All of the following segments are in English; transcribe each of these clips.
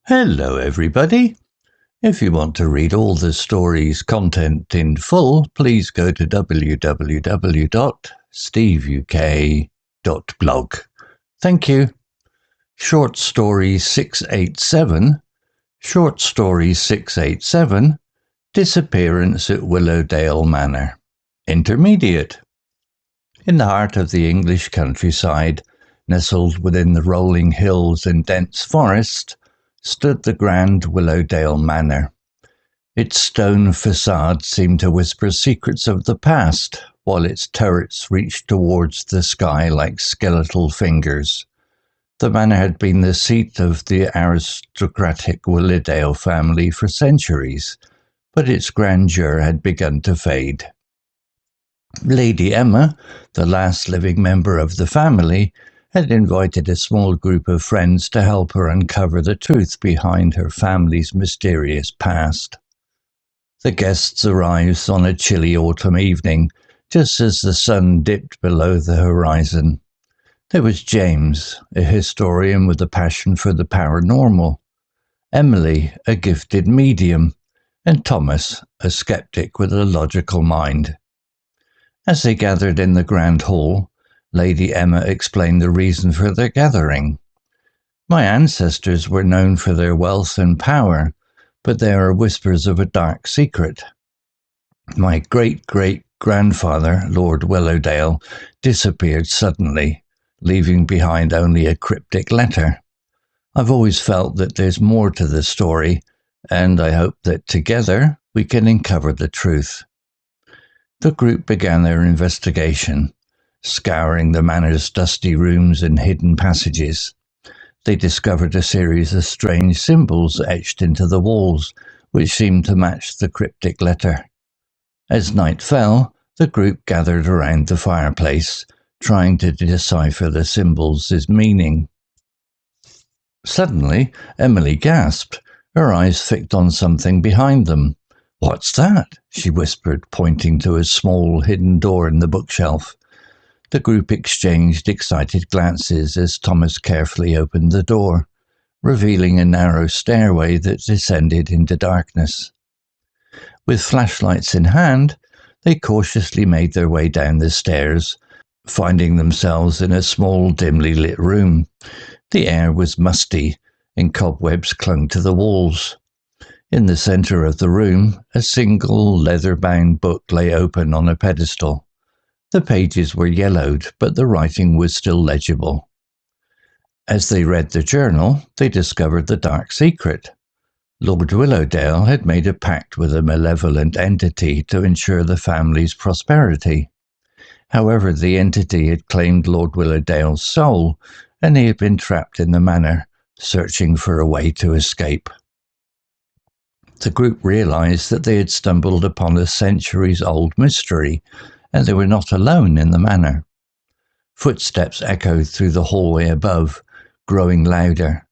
Hello everybody. If you want to read all the story's content in full, please go to www.steveuk.blog. Thank you. Short Story 687, Short Story 687, Disappearance at Willowdale Manor. Intermediate. In the heart of the English countryside, nestled within the rolling hills and dense forest, stood the grand Willowdale Manor. Its stone façade seemed to whisper secrets of the past, while its turrets reached towards the sky like skeletal fingers. The manor had been the seat of the aristocratic Willowdale family for centuries, but its grandeur had begun to fade. Lady Emma, the last living member of the family, had invited a small group of friends to help her uncover the truth behind her family's mysterious past. The guests arrived on a chilly autumn evening, just as the sun dipped below the horizon. There was James, a historian with a passion for the paranormal, Emily, a gifted medium, and Thomas, a skeptic with a logical mind. As they gathered in the grand hall, Lady Emma explained the reason for their gathering. My ancestors were known for their wealth and power, but there are whispers of a dark secret. My great-great-grandfather, Lord Willowdale, disappeared suddenly, leaving behind only a cryptic letter. I've always felt that there's more to the story, and I hope that together we can uncover the truth. The group began their investigation, scouring the manor's dusty rooms and hidden passages. They discovered a series of strange symbols etched into the walls, which seemed to match the cryptic letter. As night fell, the group gathered around the fireplace, trying to decipher the symbols' meaning. Suddenly, Emily gasped, her eyes fixed on something behind them. "What's that?" she whispered, pointing to a small hidden door in the bookshelf. The group exchanged excited glances as Thomas carefully opened the door, revealing a narrow stairway that descended into darkness. With flashlights in hand, they cautiously made their way down the stairs, finding themselves in a small, dimly lit room. The air was musty, and cobwebs clung to the walls. In the center of the room, a single leather-bound book lay open on a pedestal. The pages were yellowed, but the writing was still legible. As they read the journal, they discovered the dark secret. Lord Willowdale had made a pact with a malevolent entity to ensure the family's prosperity. However, the entity had claimed Lord Willowdale's soul, and he had been trapped in the manor, searching for a way to escape. The group realized that they had stumbled upon a centuries-old mystery, and they were not alone in the manor. Footsteps echoed through the hallway above, growing louder.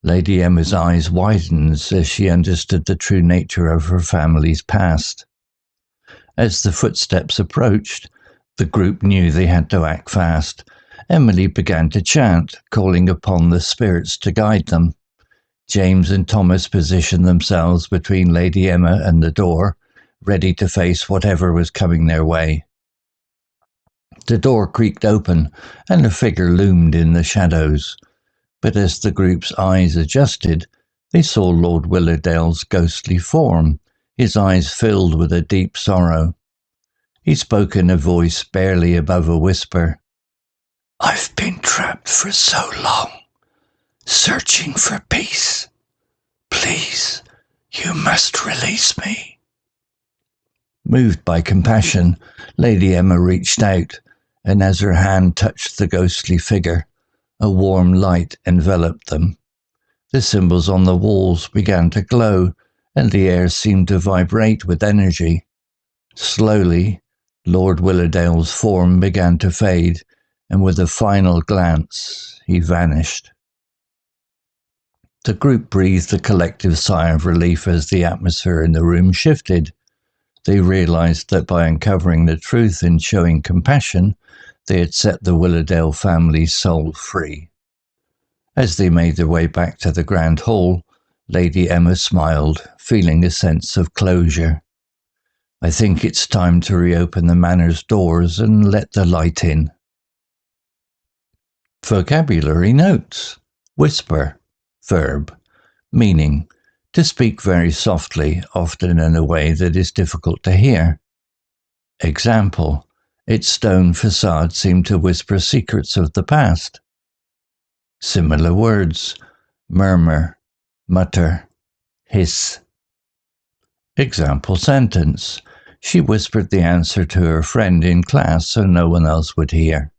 Lady Emma's eyes widened as she understood the true nature of her family's past. As the footsteps approached, the group knew they had to act fast. Emily began to chant, calling upon the spirits to guide them. James and Thomas positioned themselves between Lady Emma and the door, ready to face whatever was coming their way. The door creaked open, and a figure loomed in the shadows. But as the group's eyes adjusted, they saw Lord Willowdale's ghostly form, his eyes filled with a deep sorrow. He spoke in a voice barely above a whisper. "I've been trapped for so long, searching for peace. Please, you must release me." Moved by compassion, Lady Emma reached out, and as her hand touched the ghostly figure, a warm light enveloped them. The symbols on the walls began to glow, and the air seemed to vibrate with energy. Slowly, Lord Willowdale's form began to fade, and with a final glance, he vanished. The group breathed a collective sigh of relief as the atmosphere in the room shifted. They realized that by uncovering the truth and showing compassion, they had set the Willowdale family's soul free. As they made their way back to the grand hall, Lady Emma smiled, feeling a sense of closure. I think it's time to reopen the manor's doors and let the light in. Vocabulary notes. Whisper. Verb. Meaning. To speak very softly, often in a way that is difficult to hear. Example. Its stone façade seemed to whisper secrets of the past. Similar words. Murmur. Mutter. Hiss. Example sentence. She whispered the answer to her friend in class so no one else would hear.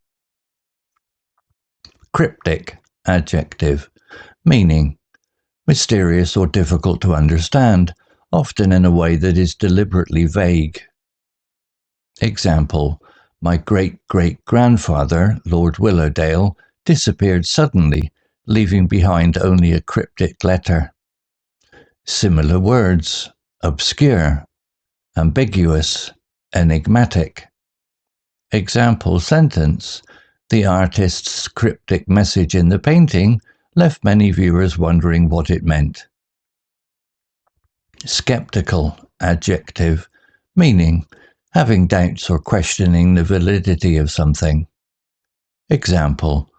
Cryptic. Adjective. Meaning. Mysterious or difficult to understand, often in a way that is deliberately vague. Example, my great-great-grandfather, Lord Willowdale, disappeared suddenly, leaving behind only a cryptic letter. Similar words, obscure, ambiguous, enigmatic. Example sentence, the artist's cryptic message in the painting left many viewers wondering what it meant. Skeptical, adjective, meaning having doubts or questioning the validity of something. Example,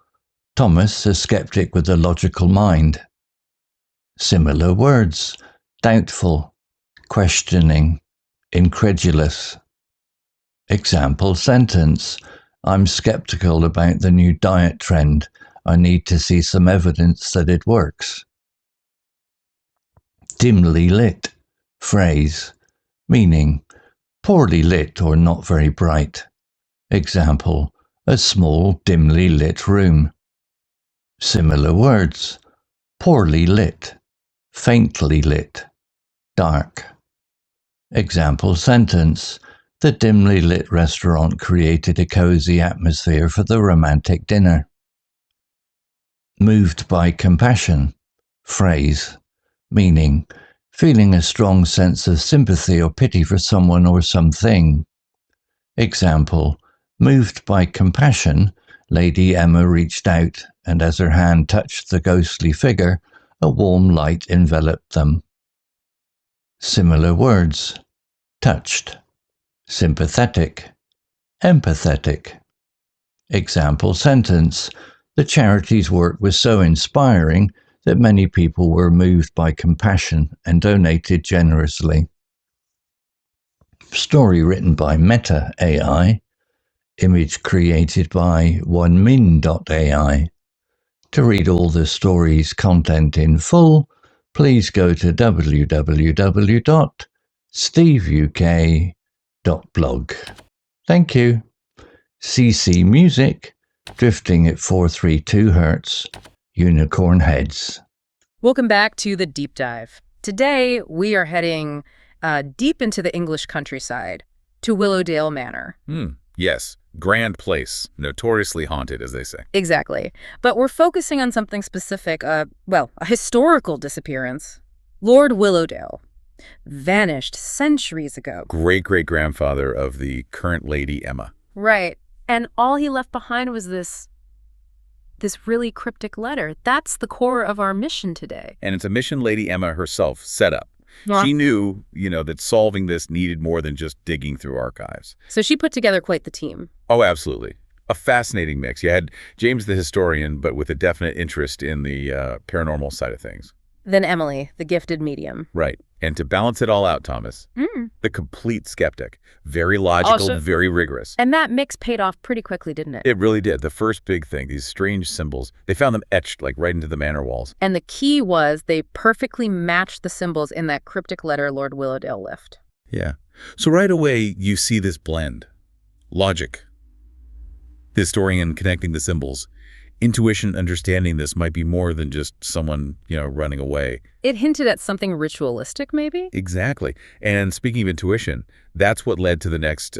Thomas, a skeptic with a logical mind. Similar words, doubtful, questioning, incredulous. Example sentence, I'm skeptical about the new diet trend. I need to see some evidence that it works. Dimly lit, phrase, meaning poorly lit or not very bright. Example, a small, dimly lit room. Similar words, poorly lit, faintly lit, dark. Example sentence, the dimly lit restaurant created a cozy atmosphere for the romantic dinner. Moved by compassion, phrase, meaning feeling a strong sense of sympathy or pity for someone or something. Example, moved by compassion, Lady Emma reached out, and as her hand touched the ghostly figure, a warm light enveloped them. Similar words, touched, sympathetic, empathetic. Example sentence, the charity's work was so inspiring that many people were moved by compassion and donated generously. Story written by Meta AI. Image created by onemin.ai. To read all the story's content in full, please go to www.steveuk.blog. Thank you. CC Music, drifting at 432 Hz, Unicorn Heads. Welcome back to The Deep Dive. Today, we are heading deep into the English countryside, to Willowdale Manor. Yes, grand place, notoriously haunted, as they say. Exactly. But we're focusing on something specific, a historical disappearance. Lord Willowdale vanished centuries ago. Great-great-grandfather of the current Lady Emma. Right. And all he left behind was this really cryptic letter. That's the core of our mission today. And it's a mission Lady Emma herself set up. Yeah. She knew, that solving this needed more than just digging through archives. So she put together quite the team. Oh, absolutely. A fascinating mix. You had James the historian, but with a definite interest in the paranormal side of things. Then Emily, the gifted medium. Right. And to balance it all out, Thomas, the complete skeptic. Very logical, very rigorous. And that mix paid off pretty quickly, didn't it? It really did. The first big thing, these strange symbols, they found them etched right into the manor walls. And the key was they perfectly matched the symbols in that cryptic letter Lord Willowdale left. Yeah. So right away, you see this blend. Logic. The historian connecting the symbols. Intuition understanding this might be more than just someone, running away. It hinted at something ritualistic, maybe? Exactly. And speaking of intuition, that's what led to the next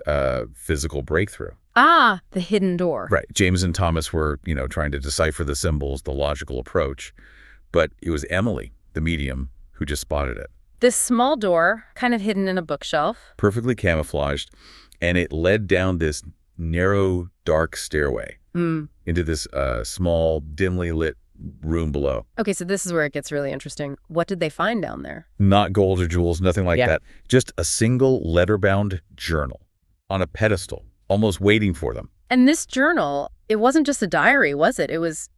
physical breakthrough. Ah, the hidden door. Right. James and Thomas were, trying to decipher the symbols, the logical approach. But it was Emily, the medium, who just spotted it. This small door, kind of hidden in a bookshelf. Perfectly camouflaged. And it led down this narrow, dark stairway into this small, dimly lit room below. Okay, so this is where it gets really interesting. What did they find down there? Not gold or jewels, nothing like Yeah. that. Just a single letter-bound journal on a pedestal, almost waiting for them. And this journal, it wasn't just a diary, was it? It was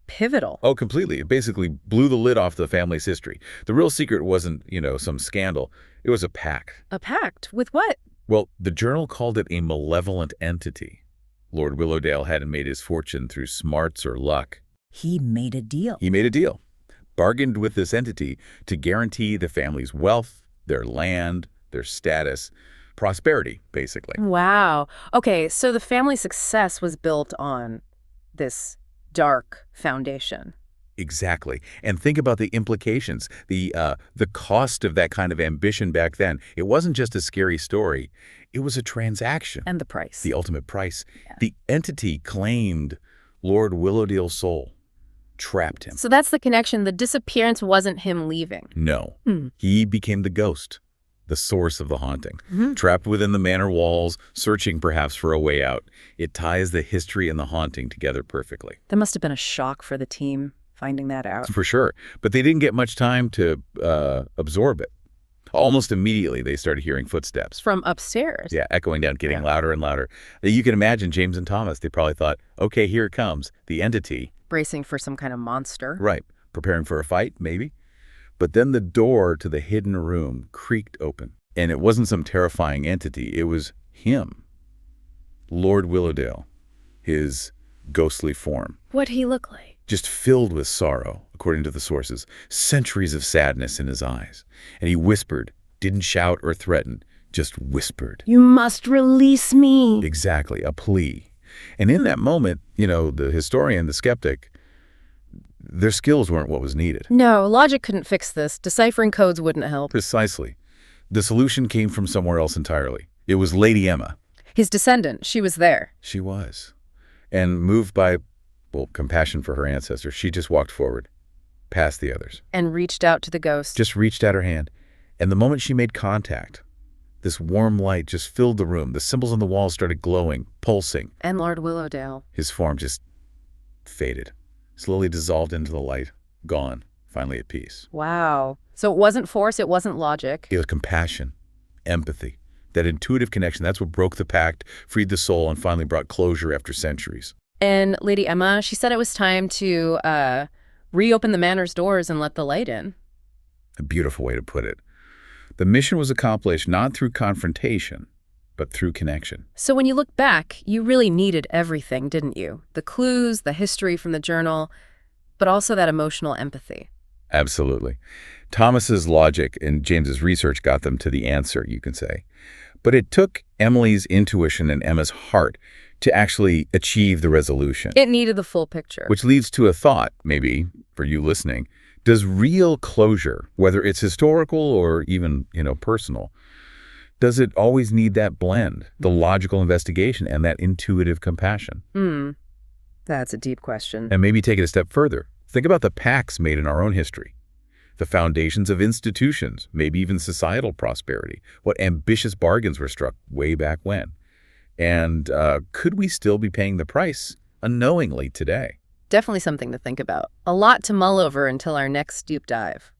pivotal. Oh, completely. It basically blew the lid off the family's history. The real secret wasn't, some scandal. It was a pact. A pact? With what? Well, the journal called it a malevolent entity. Lord Willowdale hadn't made his fortune through smarts or luck. He made a deal. He made a deal, bargained with this entity to guarantee the family's wealth, their land, their status, prosperity, basically. Wow. Okay, so the family success was built on this dark foundation. Exactly. And think about the implications, the cost of that kind of ambition back then. It wasn't just a scary story. It was a transaction. And the price. The ultimate price. Yeah. The entity claimed Lord Willowdale's soul, trapped him. So that's the connection. The disappearance wasn't him leaving. No. Hmm. He became the ghost, the source of the haunting. Mhm. Trapped within the manor walls, searching perhaps for a way out. It ties the history and the haunting together perfectly. That must have been a shock for the team, finding that out. For sure. But they didn't get much time to absorb it. Almost immediately, they started hearing footsteps. From upstairs. Yeah, echoing down, getting Yeah. louder and louder. You can imagine James and Thomas, they probably thought, okay, here it comes, the entity. Bracing for some kind of monster. Right, preparing for a fight, maybe. But then the door to the hidden room creaked open. And it wasn't some terrifying entity, it was him. Lord Willowdale, his ghostly form. What'd he look like? Just filled with sorrow, according to the sources, centuries of sadness in his eyes. And he whispered, didn't shout or threaten, just whispered. You must release me. Exactly, a plea. And in that moment, the historian, the skeptic, their skills weren't what was needed. No, logic couldn't fix this. Deciphering codes wouldn't help. Precisely. The solution came from somewhere else entirely. It was Lady Emma. His descendant, she was there. She was. And moved by, compassion for her ancestors, she just walked forward, past the others. And reached out to the ghost. Just reached out her hand. And the moment she made contact, this warm light just filled the room. The symbols on the walls started glowing, pulsing. And Lord Willowdale. His form just faded, slowly dissolved into the light, gone, finally at peace. Wow. So it wasn't force, it wasn't logic. It was compassion, empathy, that intuitive connection. That's what broke the pact, freed the soul, and finally brought closure after centuries. And Lady Emma, she said it was time to reopen the manor's doors and let the light in. A beautiful way to put it. The mission was accomplished not through confrontation, but through connection. So when you look back, you really needed everything, didn't you? The clues, the history from the journal, but also that emotional empathy. Absolutely. Thomas's logic and James's research got them to the answer, you can say. But it took Emily's intuition and Emma's heart to actually achieve the resolution. It needed the full picture. Which leads to a thought, maybe, for you listening. Does real closure, whether it's historical or even, personal, does it always need that blend, the logical investigation and that intuitive compassion? That's a deep question. And maybe take it a step further. Think about the pacts made in our own history, the foundations of institutions, maybe even societal prosperity, what ambitious bargains were struck way back when. And could we still be paying the price unknowingly today? Definitely something to think about. A lot to mull over until our next deep dive.